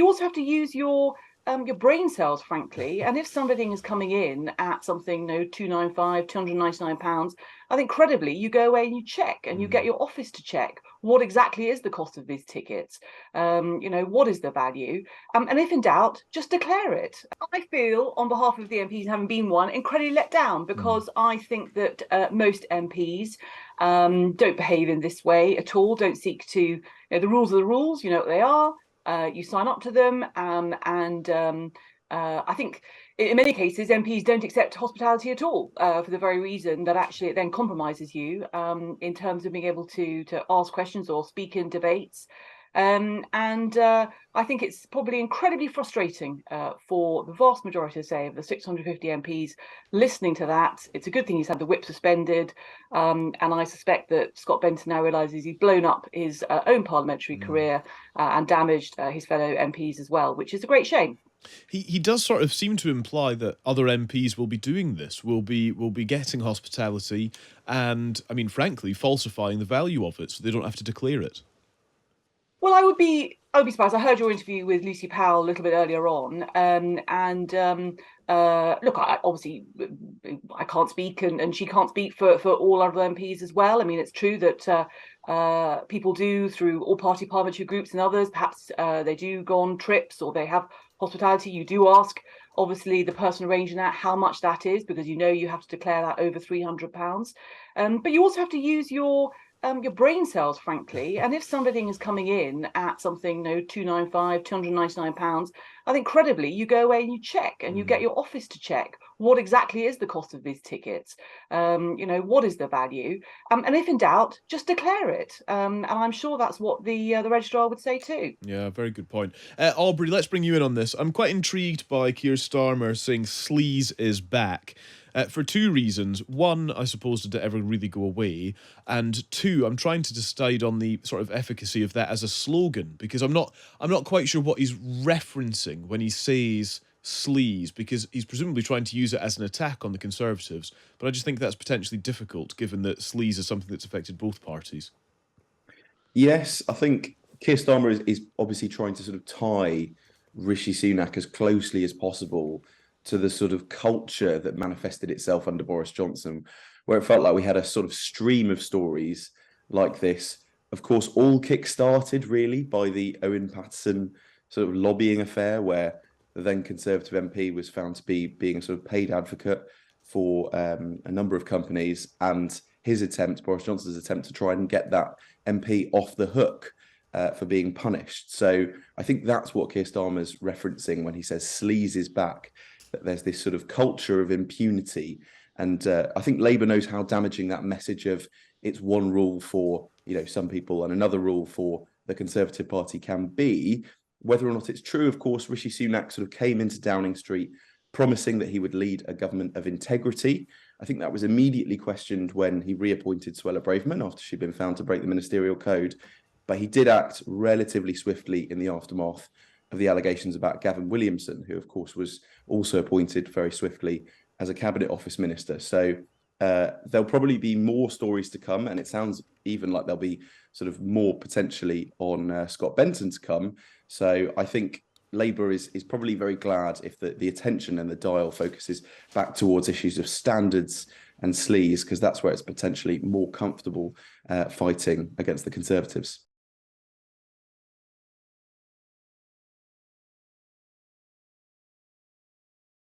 you also have to use your brain cells, frankly. And if somebody is coming in at something, 295, £299, I think credibly, you go away and you check and you get your office to check what exactly is the cost of these tickets. What is the value? And if in doubt, just declare it. I feel, on behalf of the MPs, having been one, incredibly let down because I think that most MPs don't behave in this way at all, don't seek to, the rules are the rules, you know what they are. You sign up to them, I think in many cases MPs don't accept hospitality at all for the very reason that actually it then compromises you in terms of being able to ask questions or speak in debates. I think it's probably incredibly frustrating for the vast majority, say, of the 650 MPs listening to that. It's a good thing he's had the whip suspended. And I suspect that Scott Benton now realises he's blown up his own parliamentary career and damaged his fellow MPs as well, which is a great shame. He does sort of seem to imply that other MPs will be doing this, will be getting hospitality, and I mean, frankly, falsifying the value of it so they don't have to declare it. Well, I would be surprised. I heard your interview with Lucy Powell a little bit earlier on, look, I can't speak, and she can't speak for all other MPs as well. I mean, it's true that people do through all party parliamentary groups and others. Perhaps they do go on trips or they have hospitality. You do ask, obviously, the person arranging that how much that is, because you have to declare that over £300. But you also have to use your brain cells, frankly. And if somebody is coming in at something, £295, £299, I think credibly, you go away and you check and you get your office to check what exactly is the cost of these tickets. What is the value? And if in doubt, just declare it. And I'm sure that's what the registrar would say too. Yeah, very good point. Aubrey, let's bring you in on this. I'm quite intrigued by Keir Starmer saying sleaze is back. For two reasons. One, I suppose, did it ever really go away? And two, I'm trying to decide on the sort of efficacy of that as a slogan, because I'm not quite sure what he's referencing when he says sleaze, because he's presumably trying to use it as an attack on the Conservatives. But I just think that's potentially difficult, given that sleaze is something that's affected both parties. Yes, I think Keir Starmer is obviously trying to sort of tie Rishi Sunak as closely as possible to the sort of culture that manifested itself under Boris Johnson, where it felt like we had a sort of stream of stories like this. Of course, all kick-started really by the Owen Paterson sort of lobbying affair, where the then Conservative MP was found to be being a sort of paid advocate for a number of companies, and his attempt, Boris Johnson's attempt, to try and get that MP off the hook for being punished. So I think that's what Keir Starmer's referencing when he says sleaze is back, that there's this sort of culture of impunity. And I think Labour knows how damaging that message of it's one rule for some people and another rule for the Conservative Party can be. Whether or not it's true, of course, Rishi Sunak sort of came into Downing Street promising that he would lead a government of integrity. I think that was immediately questioned when he reappointed Suella Braverman after she'd been found to break the ministerial code. But he did act relatively swiftly in the aftermath of the allegations about Gavin Williamson, who, of course, was also appointed very swiftly as a Cabinet Office Minister. So there'll probably be more stories to come, and it sounds even like there'll be sort of more potentially on Scott Benton to come. So I think Labour is probably very glad if the attention and the dial focuses back towards issues of standards and sleaze, because that's where it's potentially more comfortable fighting against the Conservatives.